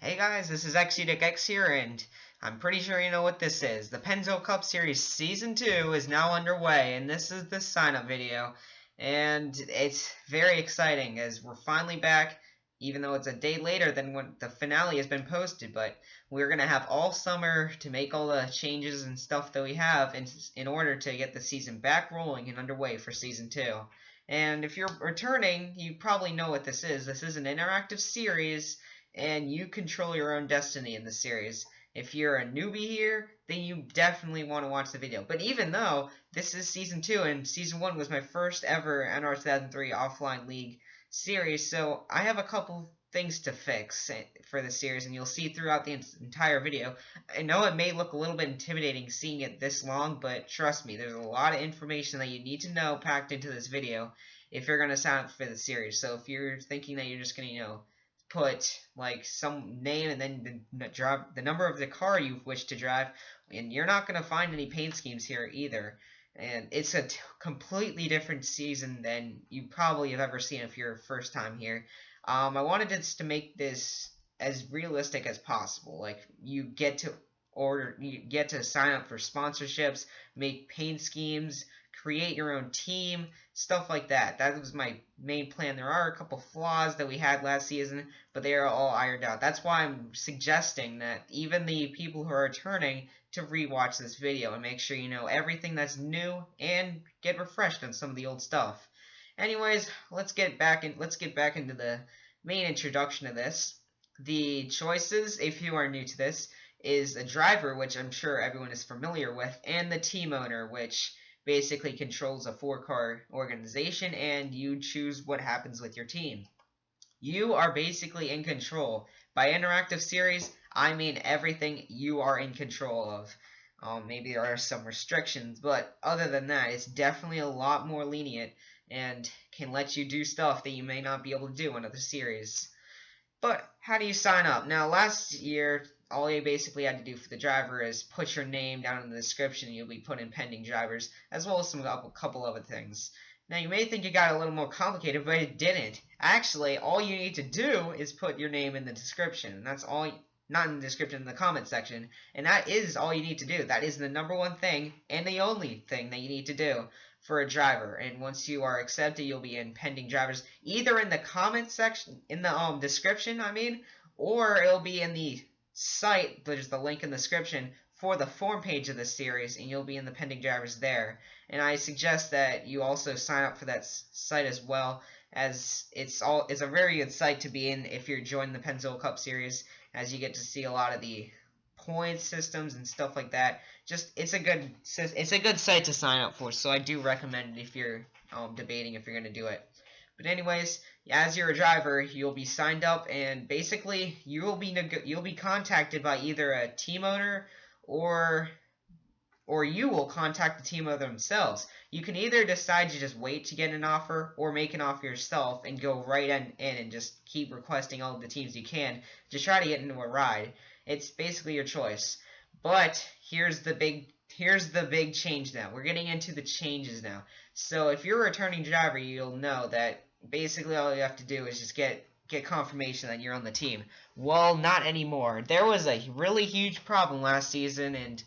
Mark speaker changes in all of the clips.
Speaker 1: Hey guys, this is XUDickX here, and I'm pretty sure you know what this is. The Pennzoil Cup Series Season 2 is now underway, and this is the sign-up video. And it's very exciting, as we're finally back, even though it's a day later than when the finale has been posted. But we're going to have all summer to make all the changes and stuff that we have in order to get the season back rolling and underway for Season 2. And if you're returning, you probably know what this is. This is an interactive series, and you control your own destiny in the series. If you're a newbie here, then you definitely want to watch the video. But even though this is Season 2 and Season 1 was my first ever NR2003 offline league series, so I have a couple things to fix for the series, and you'll see throughout the entire video. I know it may look a little bit intimidating seeing it this long, but trust me, there's a lot of information that you need to know packed into this video if you're going to sign up for the series. So if you're thinking that you're just going to, put like some name and then the number of the car you wish to drive, and you're not going to find any paint schemes here either. And it's a completely different season than you probably have ever seen if you're first time here. I wanted to make this as realistic as possible. Like, you get to sign up for sponsorships, make paint schemes, create your own team, stuff like that. That was my main plan. There are a couple flaws that we had last season, but they are all ironed out. That's why I'm suggesting that even the people who are returning to rewatch this video and make sure you know everything that's new and get refreshed on some of the old stuff. Anyways, let's get back into the main introduction of this. The choices, if you are new to this, is a driver, which I'm sure everyone is familiar with, and the team owner, which basically controls a 4-car organization, and you choose what happens with your team. You are basically in control. By interactive series, I mean everything you are in control of. Maybe there are some restrictions, but other than that, it's definitely a lot more lenient and can let you do stuff that you may not be able to do in other series. But how do you sign up? Now, last year, all you basically had to do for the driver is put your name down in the description, and you'll be put in pending drivers, as well as a couple other things. Now, you may think it got a little more complicated, but it didn't. Actually, all you need to do is put your name in the description. And that's all, not in the description, in the comment section. And that is all you need to do. That is the number one thing and the only thing that you need to do for a driver. And once you are accepted, you'll be in pending drivers, either in the comment section, in the description, or it'll be in the site. There's the link in the description for the form page of this series, and you'll be in the pending drivers there. And I suggest that you also sign up for that site as well, as it's a very good site to be in if you're joining the Pennzoil Cup series, as you get to see a lot of the point systems and stuff like that. It's a good site to sign up for, so I do recommend it if you're debating if you're going to do it. But anyways, as you're a driver, you'll be signed up, and basically you'll be contacted by either a team owner or you will contact the team owner themselves. You can either decide to just wait to get an offer, or make an offer yourself and go right in and just keep requesting all of the teams you can to try to get into a ride. It's basically your choice. But here's the big change now. We're getting into the changes now. So if you're a returning driver, you'll know that basically all you have to do is just get confirmation that you're on the team. Well, not anymore. There was a really huge problem last season, and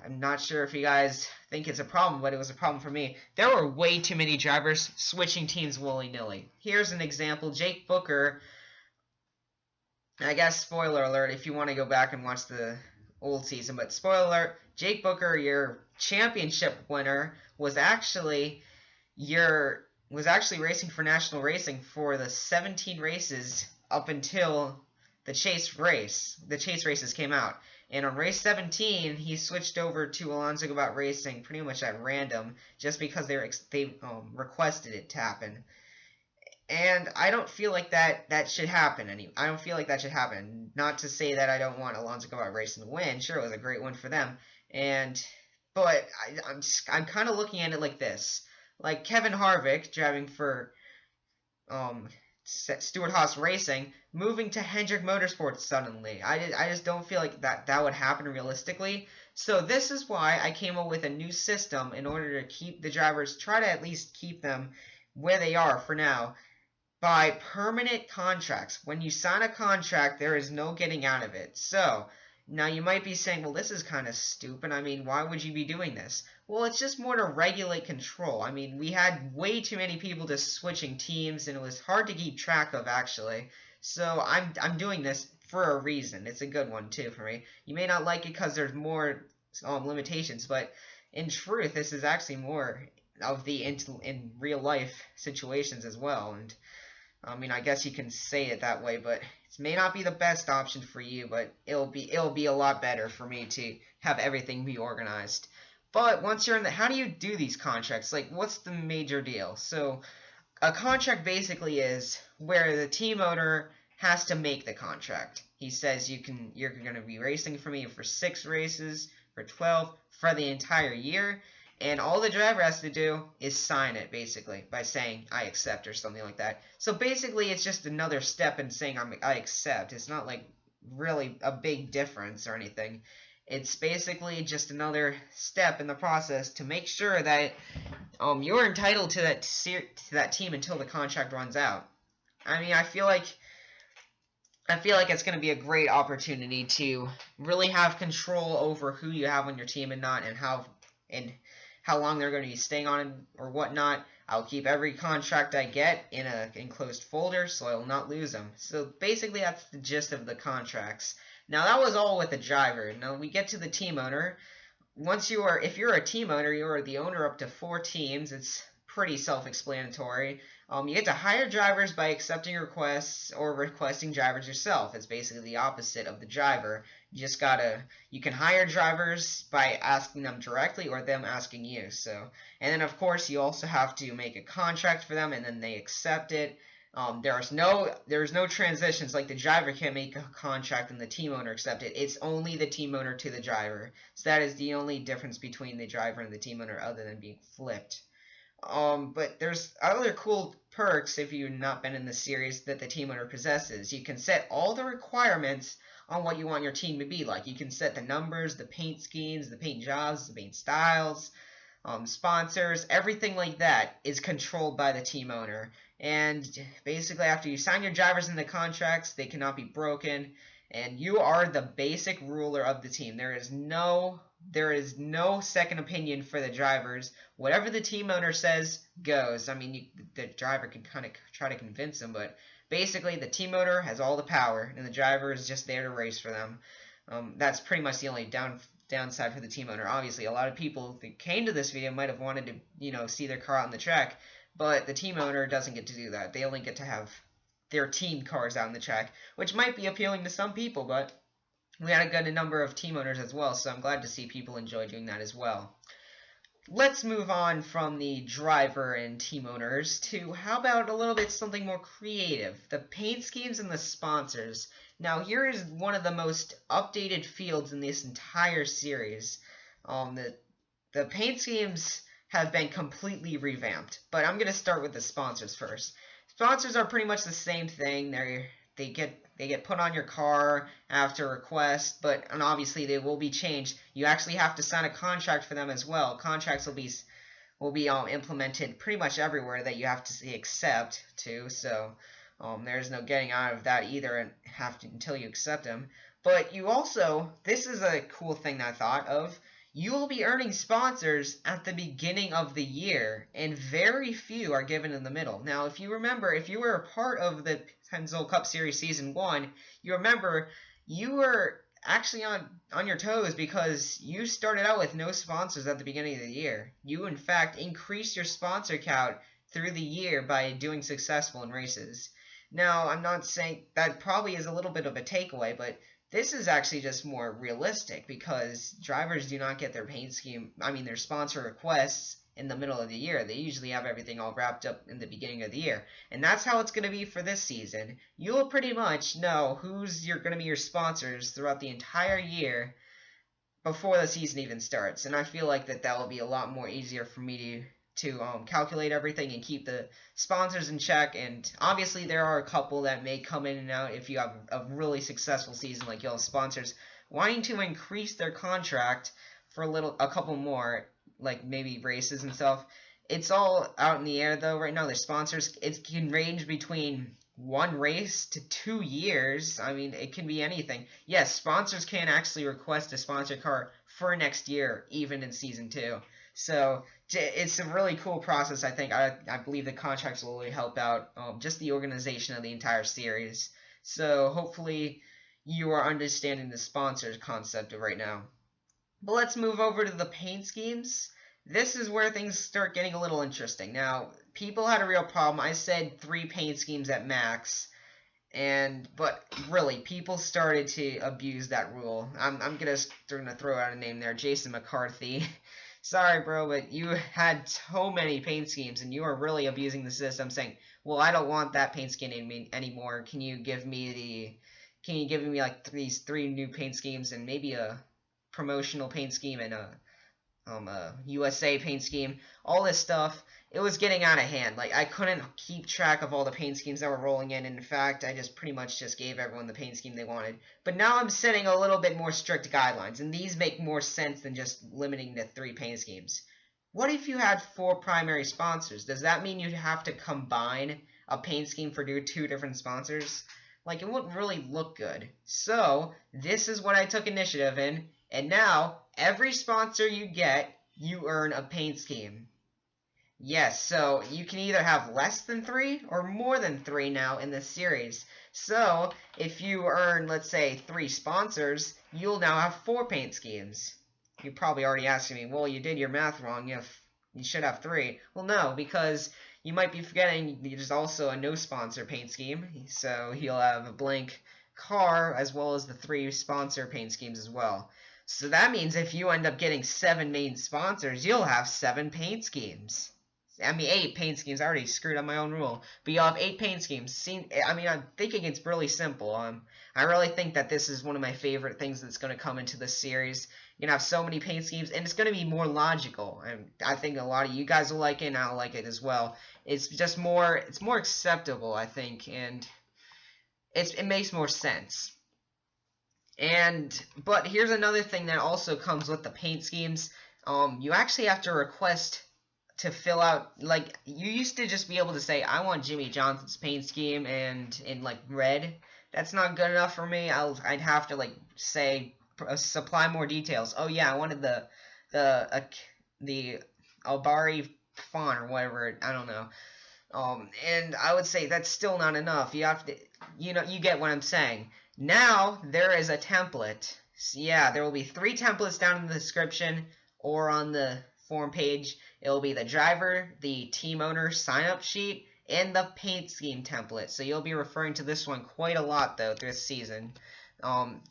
Speaker 1: I'm not sure if you guys think it's a problem, but it was a problem for me. There were way too many drivers switching teams willy-nilly. Here's an example. Jake Booker, I guess spoiler alert if you want to go back and watch the old season, but spoiler alert, Jake Booker, your championship winner, was actually racing for National Racing for the 17 races up until the chase races came out. And on race 17, he switched over to Alonso About Racing pretty much at random, just because they requested it to happen. And I don't feel like that should happen. I don't feel like that should happen. Not to say that I don't want Alonso About Racing to win. Sure, it was a great win for them. But I'm kind of looking at it like this. Like Kevin Harvick driving for Stewart-Haas Racing, moving to Hendrick Motorsports suddenly. I just don't feel like that would happen realistically. So this is why I came up with a new system in order to keep the drivers, try to at least keep them where they are for now. by permanent contracts. When you sign a contract, there is no getting out of it. So, now you might be saying, well, this is kind of stupid. I mean, why would you be doing this? Well, it's just more to regulate control. I mean, we had way too many people just switching teams, and it was hard to keep track of, actually. So, I'm doing this for a reason. It's a good one, too, for me. You may not like it because there's more limitations, but in truth, this is actually more of the in real life situations as well. And I mean, I guess you can say it that way, but it may not be the best option for you, but it'll be a lot better for me to have everything be organized. But once you're in the, how do you do these contracts? Like, what's the major deal? So, a contract basically is where the team owner has to make the contract. He says you're going to be racing for me for 6 races, for 12, for the entire year. And all the driver has to do is sign it, basically, by saying, I accept, or something like that. So basically, it's just another step in saying, I accept. It's not, like, really a big difference or anything. It's basically just another step in the process to make sure that you're entitled to that team until the contract runs out. I mean, I feel like it's going to be a great opportunity to really have control over who you have on your team and not, and how long they're going to be staying on or whatnot. I'll keep every contract I get in an enclosed folder, so I will not lose them. So basically, that's the gist of the contracts. Now, that was all with the driver. Now, we get to the team owner. If you're a team owner, you are the owner up to 4 teams. It's pretty self-explanatory. You get to hire drivers by accepting requests or requesting drivers yourself. It's basically the opposite of the driver. You can hire drivers by asking them directly or them asking you. So, and then of course you also have to make a contract for them, and then they accept it. There's no transitions, like the driver can't make a contract and the team owner accept it. It's only the team owner to the driver. So that is the only difference between the driver and the team owner, other than being flipped. But there's other cool perks if you've not been in the series that the team owner possesses. You can set all the requirements on what you want your team to be like. You can set the numbers, the paint schemes, the paint jobs, the paint styles, sponsors, everything like that is controlled by the team owner. And basically, after you sign your drivers into contracts, they cannot be broken, and you are the basic ruler of the team. There is no second opinion for the drivers. Whatever the team owner says goes. I mean, the driver can kind of try to convince them, but basically the team owner has all the power, and the driver is just there to race for them. That's pretty much the only downside for the team owner. Obviously, a lot of people that came to this video might have wanted to, see their car out on the track, but the team owner doesn't get to do that. They only get to have their team cars out on the track, which might be appealing to some people, but we had a good number of team owners as well, so I'm glad to see people enjoy doing that as well. Let's move on from the driver and team owners to, how about a little bit something more creative? The paint schemes and the sponsors. Now, here is one of the most updated fields in this entire series. The paint schemes have been completely revamped, but I'm going to start with the sponsors first. Sponsors are pretty much the same thing. They get put on your car after request, and obviously they will be changed. You actually have to sign a contract for them as well. Contracts will be implemented pretty much everywhere that you have to say accept to. So there's no getting out of that either, until you accept them. But you also, this is a cool thing that I thought of. You will be earning sponsors at the beginning of the year, and very few are given in the middle. Now, if you remember, if you were a part of the Pennzoil Cup Series Season 1, you remember you were actually on your toes because you started out with no sponsors at the beginning of the year. You, in fact, increased your sponsor count through the year by doing successful in races. Now, I'm not saying that probably is a little bit of a takeaway, but this is actually just more realistic because drivers do not get their their sponsor requests in the middle of the year. They usually have everything all wrapped up in the beginning of the year. And that's how it's going to be for this season. You'll pretty much know who's going to be your sponsors throughout the entire year before the season even starts. And I feel like that will be a lot more easier for me to calculate everything and keep the sponsors in check. And obviously there are a couple that may come in and out if you have a really successful season, like you'll have sponsors wanting to increase their contract for a couple more, like maybe races and stuff. It's all out in the air though right now. Their sponsors, it can range between 1 race to 2 years. I mean, it can be anything. Yes, sponsors can actually request a sponsored car for next year, even in season 2. So it's a really cool process. I think I believe the contracts will really help out just the organization of the entire series. So hopefully you are understanding the sponsors concept right now. But let's move over to the paint schemes. This is where things start getting a little interesting. Now, people had a real problem. I said 3 paint schemes at max, but really, people started to abuse that rule. I'm gonna throw out a name there, Jason McCarthy. Sorry, bro, but you had so many paint schemes, and you are really abusing the system, saying, "Well, I don't want that paint scheme anymore. Can you give me like these 3 new paint schemes and maybe a promotional paint scheme and a USA paint scheme, all this stuff?" It was getting out of hand. Like, I couldn't keep track of all the paint schemes that were rolling in. In fact, I just pretty much just gave everyone the paint scheme they wanted. But now I'm setting a little bit more strict guidelines, and these make more sense than just limiting to 3 paint schemes. What if you had 4 primary sponsors? Does that mean you'd have to combine a paint scheme for 2 different sponsors? Like, it wouldn't really look good. So, this is what I took initiative in. And now, every sponsor you get, you earn a paint scheme. Yes, so you can either have less than 3 or more than 3 now in this series. So, if you earn, let's say, 3 sponsors, you'll now have 4 paint schemes. You're probably already asking me, well, you did your math wrong. You should have 3. Well, no, because you might be forgetting there's also a no-sponsor paint scheme. So, you'll have a blank car as well as the 3 sponsor paint schemes as well. So that means if you end up getting 7 main sponsors, you'll have 7 paint schemes. I mean, 8 paint schemes. I already screwed up my own rule. But you'll have 8 paint schemes. I'm thinking it's really simple. I really think that this is one of my favorite things that's going to come into this series. You're going to have so many paint schemes, and it's going to be more logical. And I think a lot of you guys will like it, and I'll like it as well. It's just more acceptable, I think, and it makes more sense. But here's another thing that also comes with the paint schemes. You actually have to request to fill out, like, you used to just be able to say, I want Jimmy Johnson's paint scheme and in like red. That's not good enough for me. I'd have to like say supply more details. Oh yeah, I wanted the Albari font or whatever. I don't know. And I would say that's still not enough. You have to, you get what I'm saying. Now there is a template. So yeah, there will be 3 templates down in the description or on the form page. It will be the driver, the team owner sign-up sheet, and the paint scheme template. So you'll be referring to this one quite a lot, though, this season.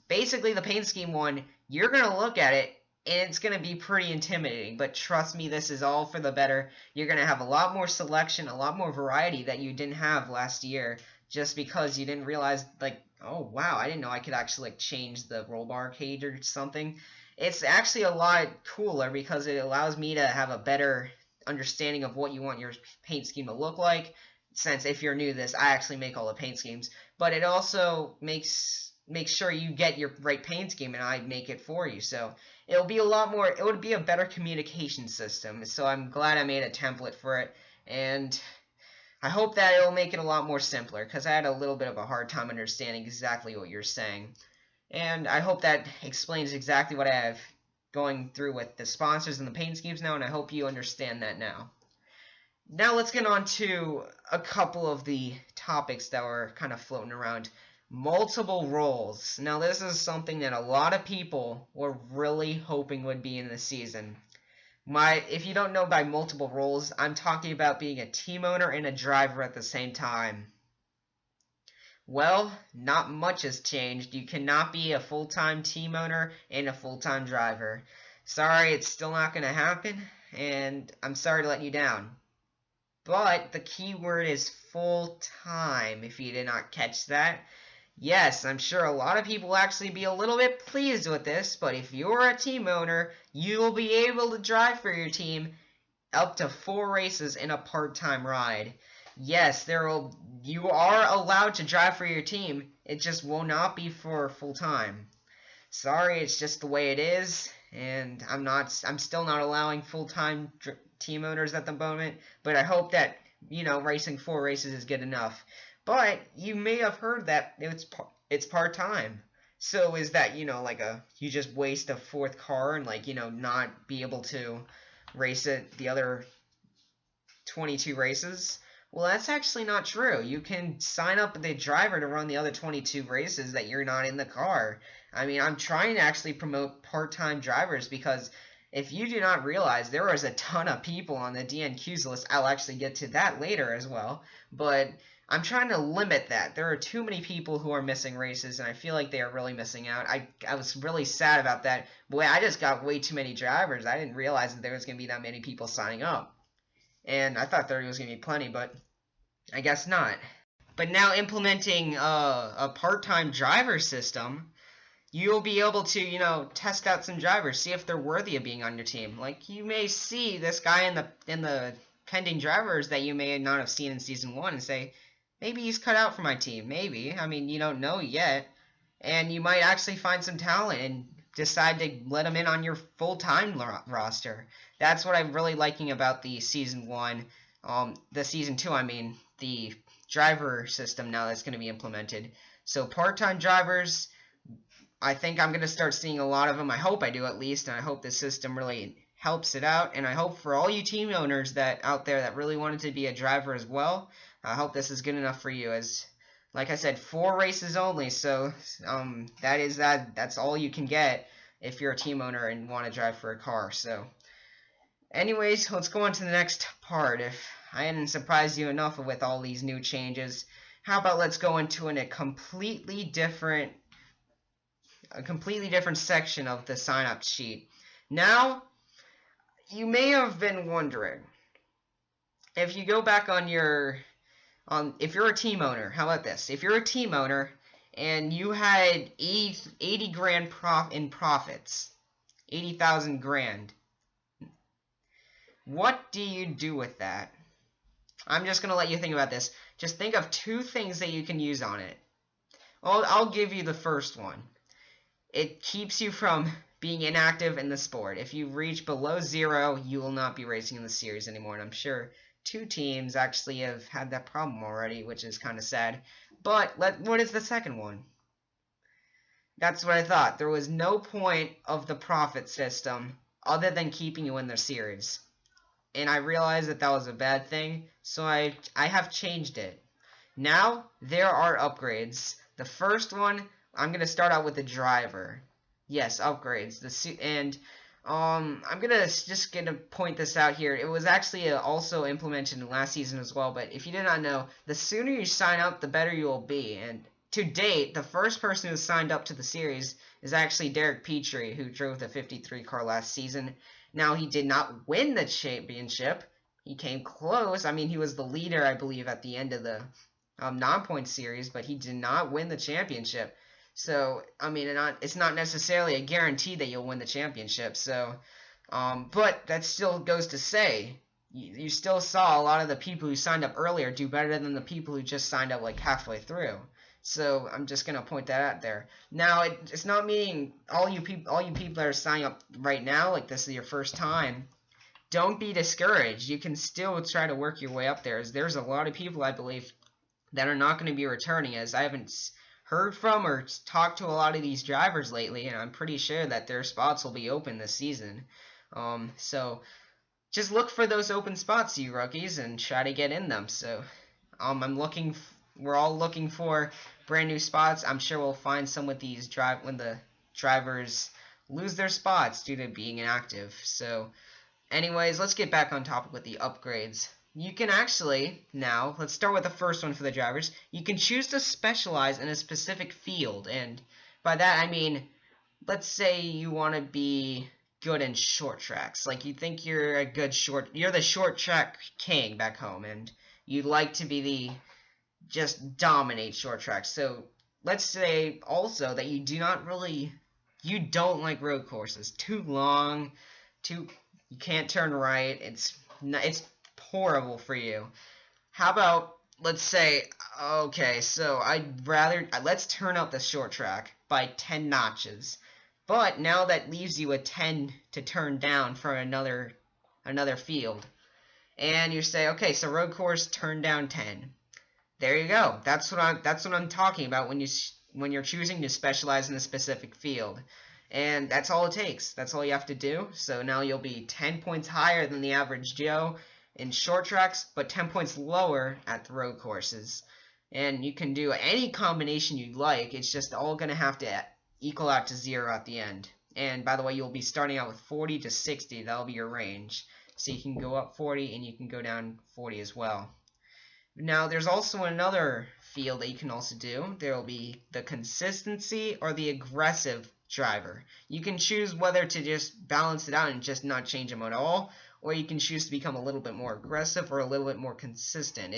Speaker 1: Basically, the paint scheme one, you're going to look at it, and it's going to be pretty intimidating. But trust me, this is all for the better. You're going to have a lot more selection, a lot more variety that you didn't have last year, just because you didn't realize, like, oh, wow, I didn't know I could actually, like, change the roll bar cage or something. It's actually a lot cooler because it allows me to have a better understanding of what you want your paint scheme to look like. Since if you're new to this, I actually make all the paint schemes. But it also makes sure you get your right paint scheme, and I make it for you. So it would be a better communication system. So I'm glad I made a template for it. And I hope that it'll make it a lot more simpler, because I had a little bit of a hard time understanding exactly what you're saying. And I hope that explains exactly what I have going through with the sponsors and the paint schemes now, and I hope you understand that now. Now let's get on to a couple of the topics that were kind of floating around. Multiple roles. Now this is something that a lot of people were really hoping would be in the season. If you don't know by multiple roles, I'm talking about being a team owner and a driver at the same time. Well, not much has changed. You cannot be a full-time team owner and a full-time driver. Sorry, it's still not going to happen, and I'm sorry to let you down. But the key word is full-time, if you did not catch that. Yes, I'm sure a lot of people will actually be a little bit pleased with this, but if you're a team owner, you will be able to drive for your team up to 4 races in a part-time ride. Yes, you are allowed to drive for your team. It just will not be for full time. Sorry, it's just the way it is, and I'm still not allowing full time team owners at the moment, but I hope that, racing 4 races is good enough. But you may have heard that it's part-time. So is that, like you just waste a 4th car and, like, not be able to race it the other 22 races? Well, that's actually not true. You can sign up the driver to run the other 22 races that you're not in the car. I mean, I'm trying to actually promote part-time drivers because if you do not realize, there was a ton of people on the DNQs list. I'll actually get to that later as well. But I'm trying to limit that. There are too many people who are missing races, and I feel like they are really missing out. I was really sad about that. Boy, I just got way too many drivers. I didn't realize that there was going to be that many people signing up. And I thought there was going to be plenty, but I guess not. But now implementing a part-time driver system, you'll be able to, test out some drivers, see if they're worthy of being on your team. Like, you may see this guy in the pending drivers that you may not have seen in Season 1 and say, maybe he's cut out for my team, maybe. I mean, you don't know yet. And you might actually find some talent and decide to let him in on your full-time roster. That's what I'm really liking about the Season 1, the Season 2, I mean, the driver system now that's going to be implemented. So part-time drivers, I think I'm going to start seeing a lot of them. I hope I do at least, and I hope this system really helps it out. And I hope for all you team owners that out there that really wanted to be a driver as well, I hope this is good enough for you. As like I said, 4 races only, so that's all you can get if you're a team owner and want to drive for a car. So anyways, let's go on to the next part. If I hadn't surprised you enough with all these new changes, how about let's go into a completely different section of the sign-up sheet. Now, you may have been wondering, if you go back on your, if you're a team owner, how about this? If you're a team owner and you had 80 grand in profits, 80,000 grand, what do you do with that? I'm just going to let you think about this. Just think of 2 things that you can use on it. I'll give you the first one. It keeps you from being inactive in the sport. If you reach below 0, you will not be racing in the series anymore. And I'm sure 2 teams actually have had that problem already, which is kind of sad. But what is the second one? That's what I thought. There was no point of the profit system other than keeping you in the series. And I realized that was a bad thing, so I have changed it. Now, there are upgrades. The first one, I'm going to start out with the driver. Yes, upgrades. I'm just gonna point this out here. It was actually also implemented in last season as well, but if you did not know, the sooner you sign up, the better you will be. And to date, the first person who signed up to the series is actually Petrie, who drove the 53 car last season. Now, he did not win the championship. He came close. I mean, he was the leader, I believe, at the end of the non-point series, but he did not win the championship. So, I mean, it's not necessarily a guarantee that you'll win the championship. So, but that still goes to say, you still saw a lot of the people who signed up earlier do better than the people who just signed up like halfway through. So, I'm just gonna point that out there. Now, it's not meaning all you people that are signing up right now, like this is your first time, don't be discouraged. You can still try to work your way up there. There's a lot of people, I believe, that are not going to be returning, as I haven't heard from or talked to a lot of these drivers lately, and I'm pretty sure that their spots will be open this season. So just look for those open spots, you rookies, and try to get in them. So we're all looking for brand new spots. I'm sure we'll find some with these when the drivers lose their spots due to being inactive. So anyways, let's get back on topic with the upgrades. You can actually, now, let's start with the first one for the drivers. You can choose to specialize in a specific field, and by that I mean, let's say you want to be good in short tracks. Like, you think you're the short track king back home, and you'd like to be just dominate short tracks. So, let's say also that you don't like road courses. Too long, you can't turn right, it's horrible for you. How about, let's say, okay, so let's turn up the short track by 10 notches. But now that leaves you a 10 to turn down for another another field. And you say, okay, so road course, turn down 10. There you go. That's what I'm talking about when you're choosing to specialize in a specific field. And that's all it takes. That's all you have to do. So now you'll be 10 points higher than the average Joe in short tracks, but 10 points lower at the road courses. And you can do any combination you like. It's just all going to have to equal out to 0 at the end. And by the way, you'll be starting out with 40 to 60. That'll be your range. So you can go up 40 and you can go down 40 as well. Now, there's also another field that you can also do. There will be the consistency or the aggressive driver. You can choose whether to just balance it out and just not change them at all, or you can choose to become a little bit more aggressive or a little bit more consistent.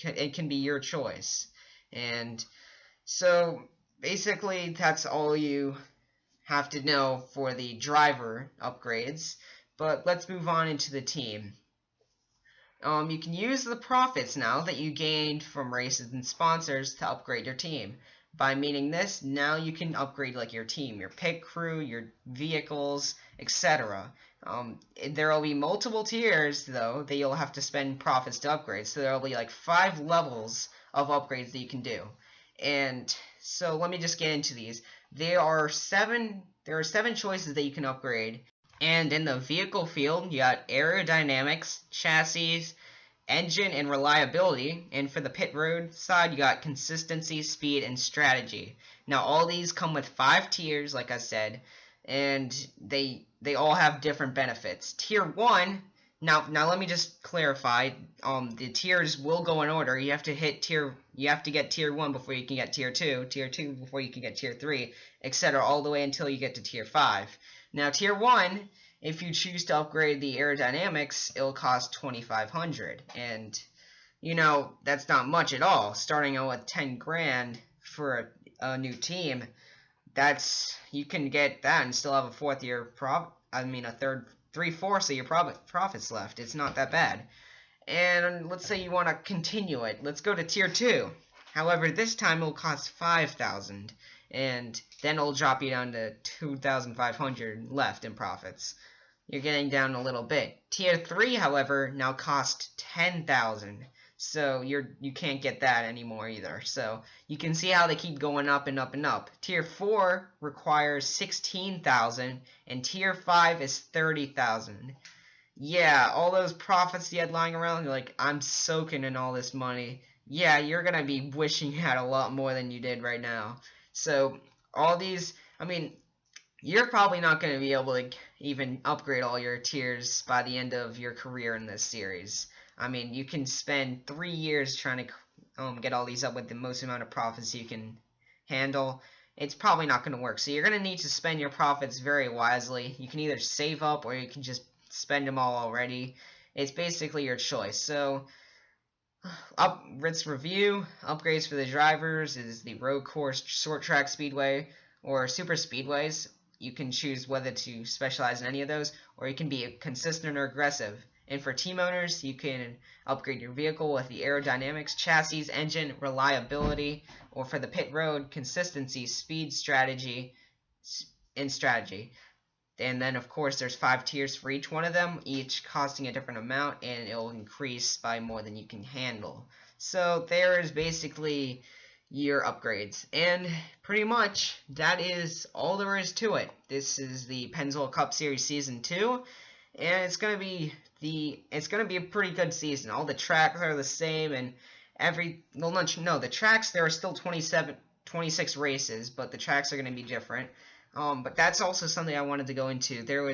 Speaker 1: It can be your choice. And so basically that's all you have to know for the driver upgrades. But let's move on into the team. You can use the profits now that you gained from races and sponsors to upgrade your team. By meaning this, now you can upgrade like your team, your pit crew, your vehicles, etc. There will be multiple tiers though that you'll have to spend profits to upgrade. So there will be like 5 levels of upgrades that you can do. And so let me just get into these. There are 7 choices that you can upgrade. And in the vehicle field, you got aerodynamics, chassis, engine, and reliability. And for the pit road side, you got consistency, speed, and strategy. Now, all these come with 5 tiers, like I said, and they all have different benefits. Tier 1, now let me just clarify. The tiers will go in order. You have to get tier 1 before you can get tier 2, tier 2 before you can get tier 3, etc., all the way until you get to tier 5. Now, tier 1, if you choose to upgrade the aerodynamics, it'll cost $2,500. And, you know, that's not much at all. Starting out with 10 grand for a new team, you can get that and still have a 3/4 of your profits left. It's not that bad. And let's say you want to continue it. Let's go to tier 2. However, this time it'll cost $5,000. And then it'll drop you down to $2,500 left in profits. You're getting down a little bit. Tier 3, however, now costs $10,000. So you can't get that anymore either. So you can see how they keep going up and up and up. Tier 4 requires $16,000 and tier 5 is $30,000. Yeah, all those profits you had lying around, you're like, I'm soaking in all this money. Yeah, you're gonna be wishing you had a lot more than you did right now. So all these, I mean, you're probably not going to be able to even upgrade all your tiers by the end of your career in this series. I mean, you can spend 3 years trying to get all these up with the most amount of profits you can handle. It's probably not going to work. So you're going to need to spend your profits very wisely. You can either save up or you can just spend them all already. It's basically your choice. So let's review. Upgrades for the drivers is the road course, short track speedway, or super speedways. You can choose whether to specialize in any of those, or you can be consistent or aggressive. And for team owners, you can upgrade your vehicle with the aerodynamics, chassis, engine, reliability, or for the pit road, consistency, speed, strategy, and strategy. And then, of course, there's 5 tiers for each one of them, each costing a different amount, and it'll increase by more than you can handle. So there is basically your upgrades. And pretty much, that is all there is to it. This is the Pennzoil Cup Series Season 2, and it's going to be a pretty good season. All the tracks are the same, and the tracks, there are still 26 races, but the tracks are going to be different. But that's also something I wanted to go into. There are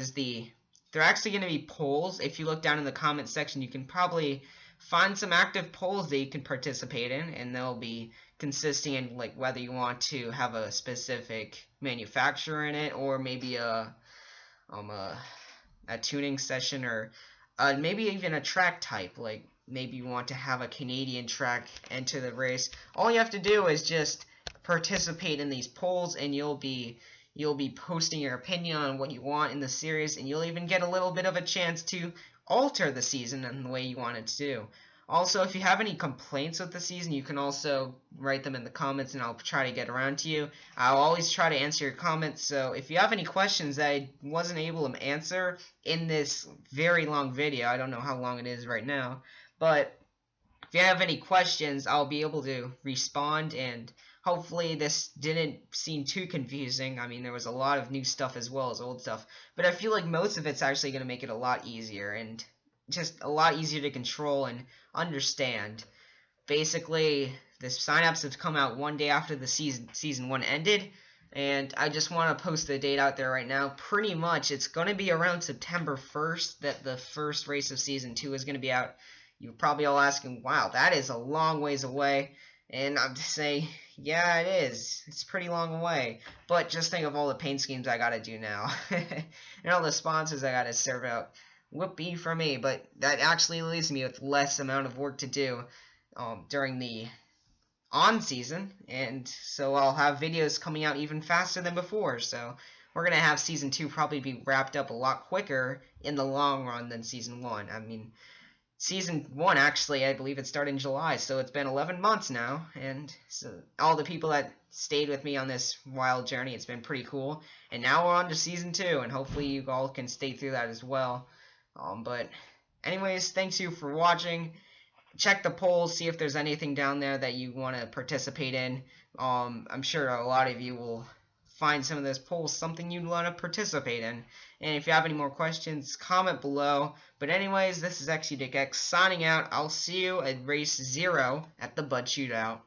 Speaker 1: actually going to be polls. If you look down in the comment section, you can probably find some active polls that you can participate in, and they'll be consisting in like whether you want to have a specific manufacturer in it, or maybe a tuning session, or maybe even a track type. Like maybe you want to have a Canadian track enter the race. All you have to do is just participate in these polls, and you'll be posting your opinion on what you want in the series, and you'll even get a little bit of a chance to alter the season in the way you want it to do. Also, if you have any complaints with the season, you can also write them in the comments and I'll try to get around to you. I'll always try to answer your comments, so if you have any questions that I wasn't able to answer in this very long video, I don't know how long it is right now, but if you have any questions, I'll be able to respond, and hopefully this didn't seem too confusing. I mean, there was a lot of new stuff as well as old stuff, but I feel like most of it's actually going to make it a lot easier and just a lot easier to control and understand. Basically, the signups have come out one day after the season 1 ended, and I just want to post the date out there right now. Pretty much, it's going to be around September 1st that the first race of season 2 is going to be out. You're probably all asking, wow, that is a long ways away. And I'm just saying, yeah, it is. It's pretty long away. But just think of all the paint schemes I gotta do now. And all the sponsors I gotta serve out. Whoopee for me, but that actually leaves me with less amount of work to do during the on season, and so I'll have videos coming out even faster than before. So we're gonna have season 2 probably be wrapped up a lot quicker in the long run than season 1. I mean, season 1 actually, I believe it started in July, so it's been 11 months now, and so all the people that stayed with me on this wild journey, it's been pretty cool. And now we're on to season 2, and hopefully you all can stay through that as well. But anyways, thanks you for watching. Check the polls, see if there's anything down there that you want to participate in. I'm sure a lot of you will find some of those polls something you'd want to participate in. And if you have any more questions, comment below. But anyways, this is XUDickX signing out. I'll see you at race 0 at the Bud Shootout.